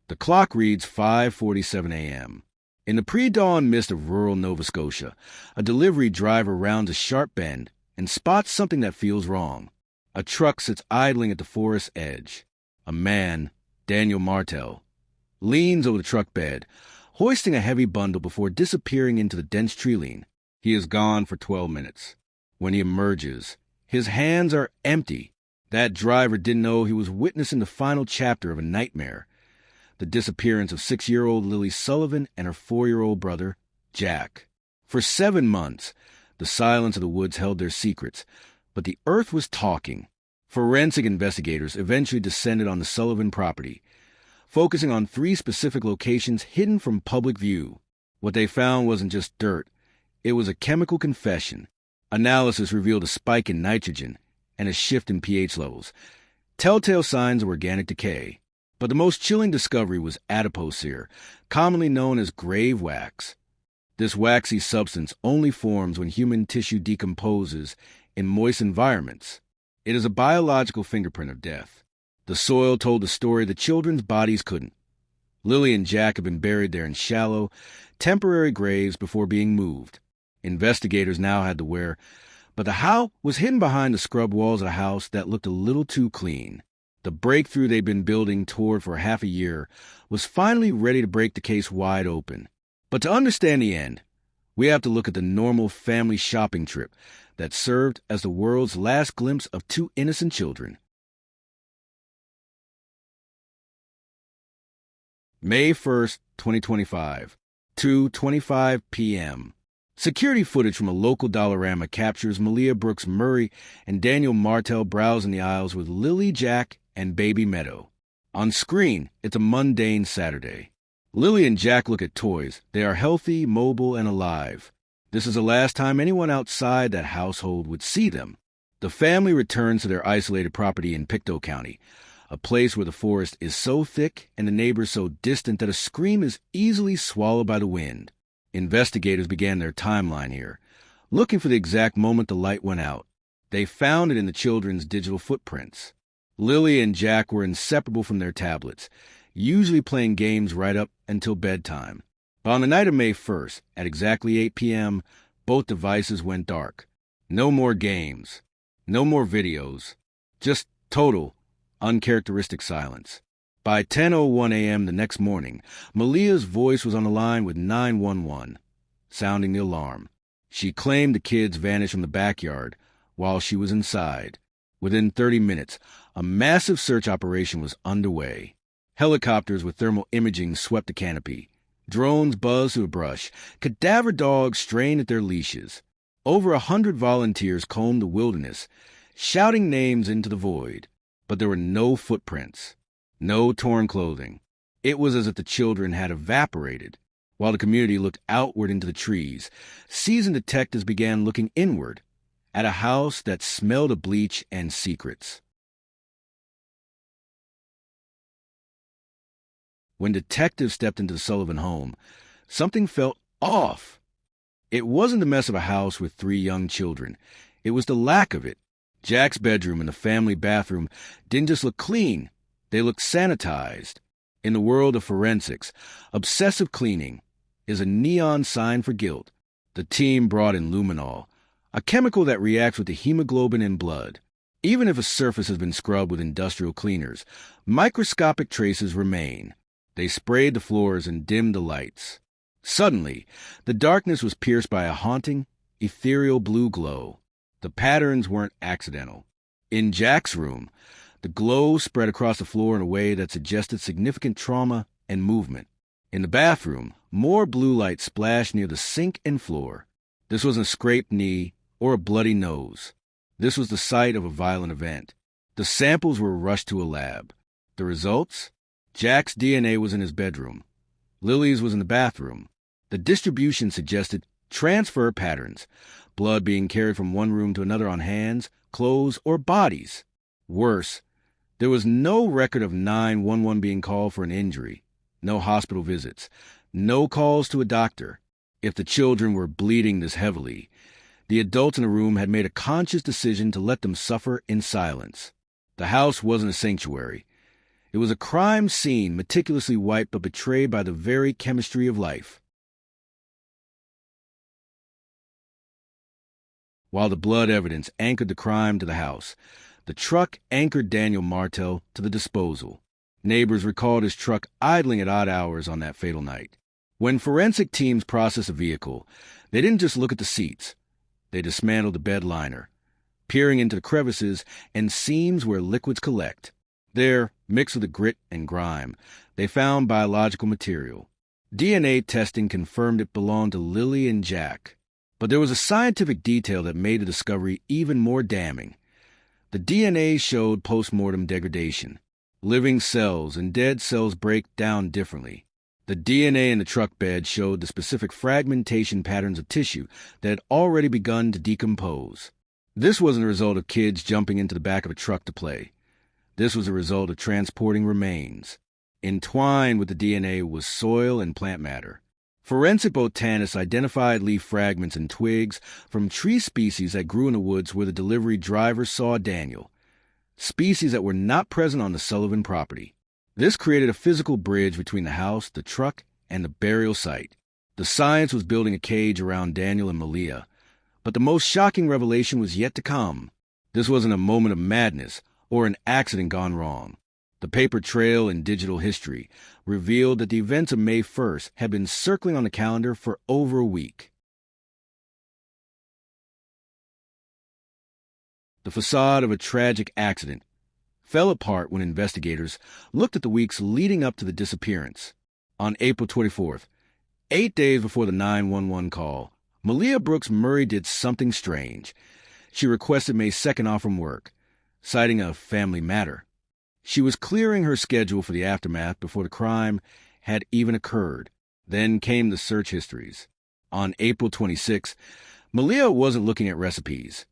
The clock reads 5:47 a.m. In the pre-dawn mist of rural Nova Scotia, a delivery driver rounds a sharp bend and spots something that feels wrong. A truck sits idling at the forest edge. A man, Daniel Martel, leans over the truck bed, hoisting a heavy bundle before disappearing into the dense tree-line. He is gone for 12 minutes. When he emerges, his hands are empty. That driver didn't know he was witnessing the final chapter of a nightmare, the disappearance of 6-year-old Lily Sullivan and her 4-year-old brother, Jack. For 7 months, the silence of the woods held their secrets, but the earth was talking. Forensic investigators eventually descended on the Sullivan property, focusing on 3 specific locations hidden from public view. What they found wasn't just dirt. It was a chemical confession. Analysis revealed a spike in nitrogen and a shift in pH levels, telltale signs of organic decay. But the most chilling discovery was adipose sear, commonly known as grave wax. This waxy substance only forms when human tissue decomposes in moist environments. It is a biological fingerprint of death. The soil told the story the children's bodies couldn't. Lily and Jack had been buried there in shallow, temporary graves before being moved. Investigators now had the where, but the how was hidden behind the scrubbed walls of a house that looked a little too clean. The breakthrough they'd been building toward for half a year was finally ready to break the case wide open. But to understand the end, we have to look at the normal family shopping trip that served as the world's last glimpse of 2 innocent children. May 1st, 2025, 2:25 p.m. Security footage from a local Dollarama captures Malia Brooks Murray and Daniel Martel browsing the aisles with Lily, Jack, and baby Meadow. On screen, it's a mundane Saturday. Lily and Jack look at toys. They are healthy, mobile, and alive. This is the last time anyone outside that household would see them. The family returns to their isolated property in Pictou County, a place where the forest is so thick and the neighbors so distant that a scream is easily swallowed by the wind. Investigators began their timeline here, looking for the exact moment the light went out. They found it in the children's digital footprints. Lily and Jack were inseparable from their tablets, usually playing games right up until bedtime. But on the night of May 1st, at exactly 8 p.m., both devices went dark. No more games. No more videos. Just total, uncharacteristic silence. By 10:01 a.m. the next morning, Malia's voice was on the line with 911, sounding the alarm. She claimed the kids vanished from the backyard while she was inside. Within 30 minutes, a massive search operation was underway. Helicopters with thermal imaging swept the canopy. Drones buzzed through the brush. Cadaver dogs strained at their leashes. Over 100 volunteers combed the wilderness, shouting names into the void. But there were no footprints, no torn clothing. It was as if the children had evaporated. While the community looked outward into the trees, seasoned detectives began looking inward, at a house that smelled of bleach and secrets. When detectives stepped into the Sullivan home, something felt off. It wasn't the mess of a house with 3 young children. It was the lack of it. Jack's bedroom and the family bathroom didn't just look clean, they looked sanitized. In the world of forensics, obsessive cleaning is a neon sign for guilt. The team brought in Luminol, a chemical that reacts with the hemoglobin in blood. Even if a surface has been scrubbed with industrial cleaners, microscopic traces remain. They sprayed the floors and dimmed the lights. Suddenly, the darkness was pierced by a haunting, ethereal blue glow. The patterns weren't accidental. In Jack's room, the glow spread across the floor in a way that suggested significant trauma and movement. In the bathroom, more blue light splashed near the sink and floor. This wasn't a scraped knee or a bloody nose. This was the site of a violent event. The samples were rushed to a lab. The results? Jack's DNA was in his bedroom. Lily's was in the bathroom. The distribution suggested transfer patterns, blood being carried from one room to another on hands, clothes, or bodies. Worse, there was no record of 911 being called for an injury, no hospital visits, no calls to a doctor. If the children were bleeding this heavily, the adults in the room had made a conscious decision to let them suffer in silence. The house wasn't a sanctuary. It was a crime scene meticulously wiped but betrayed by the very chemistry of life. While the blood evidence anchored the crime to the house, the truck anchored Daniel Martel to the disposal. Neighbors recalled his truck idling at odd hours on that fatal night. When forensic teams processed a vehicle, they didn't just look at the seats. They dismantled the bed liner, peering into the crevices and seams where liquids collect. There, mixed with the grit and grime, they found biological material. DNA testing confirmed it belonged to Lily and Jack. But there was a scientific detail that made the discovery even more damning. The DNA showed postmortem degradation. Living cells and dead cells break down differently. The DNA in the truck bed showed the specific fragmentation patterns of tissue that had already begun to decompose. This wasn't a result of kids jumping into the back of a truck to play. This was a result of transporting remains. Entwined with the DNA was soil and plant matter. Forensic botanists identified leaf fragments and twigs from tree species that grew in the woods where the delivery driver saw Daniel, species that were not present on the Sullivan property. This created a physical bridge between the house, the truck, and the burial site. The science was building a cage around Daniel and Malia, but the most shocking revelation was yet to come. This wasn't a moment of madness or an accident gone wrong. The paper trail in digital history revealed that the events of May 1st had been circling on the calendar for over a week. The facade of a tragic accident fell apart when investigators looked at the weeks leading up to the disappearance. On April 24th, 8 days before the 911 call, Malia Brooks Murray did something strange. She requested May 2nd off from work, citing a family matter. She was clearing her schedule for the aftermath before the crime had even occurred. Then came the search histories. On April 26, Malia wasn't looking at recipes.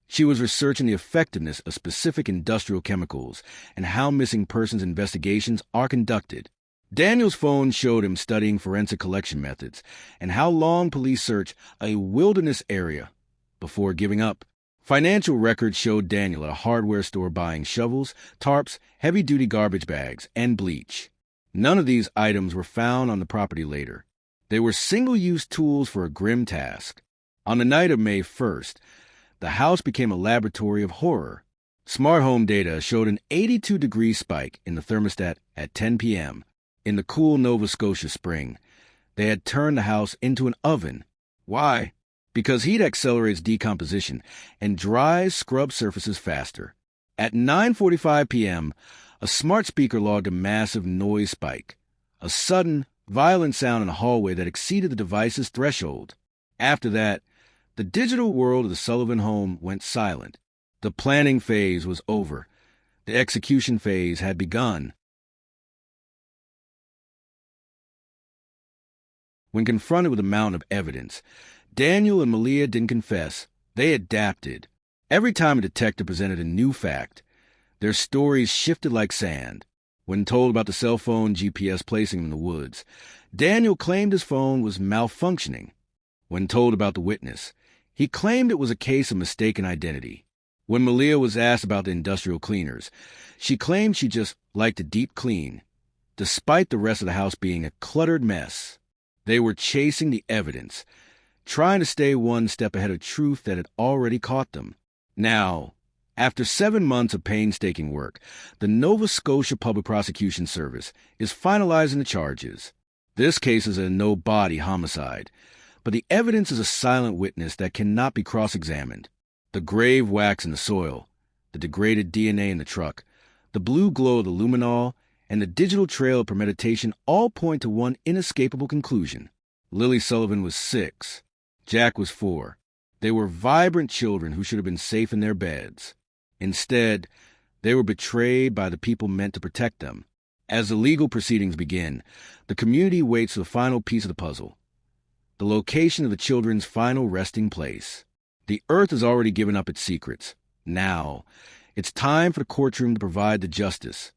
She was researching the effectiveness of specific industrial chemicals and how missing persons investigations are conducted. Daniel's phone showed him studying forensic collection methods and how long police search a wilderness area before giving up. Financial records showed Daniel at a hardware store buying shovels, tarps, heavy-duty garbage bags, and bleach. None of these items were found on the property later. They were single-use tools for a grim task. On the night of May 1st, the house became a laboratory of horror. Smart home data showed an 82-degree spike in the thermostat at 10 p.m. In the cool Nova Scotia spring, they had turned the house into an oven. Why? Because heat accelerates decomposition and dries scrub surfaces faster. At 9:45 p.m., a smart speaker logged a massive noise spike, a sudden, violent sound in a hallway that exceeded the device's threshold. After that, the digital world of the Sullivan home went silent. The planning phase was over. The execution phase had begun. When confronted with a mountain of evidence, Daniel and Malia didn't confess. They adapted. Every time a detective presented a new fact, their stories shifted like sand. When told about the cell phone GPS placing in the woods, Daniel claimed his phone was malfunctioning. When told about the witness, he claimed it was a case of mistaken identity. When Malia was asked about the industrial cleaners, she claimed she just liked to deep clean, despite the rest of the house being a cluttered mess. They were chasing the evidence, trying to stay one step ahead of truth that had already caught them. Now, after 7 months of painstaking work, the Nova Scotia Public Prosecution Service is finalizing the charges. This case is a no-body homicide, but the evidence is a silent witness that cannot be cross-examined. The grave wax in the soil, the degraded DNA in the truck, the blue glow of the luminol, and the digital trail of premeditation all point to one inescapable conclusion. Lily Sullivan was 6. Jack was 4. They were vibrant children who should have been safe in their beds. Instead, they were betrayed by the people meant to protect them. As the legal proceedings begin, the community waits for the final piece of the puzzle, the location of the children's final resting place. The earth has already given up its secrets. Now, it's time for the courtroom to provide the justice.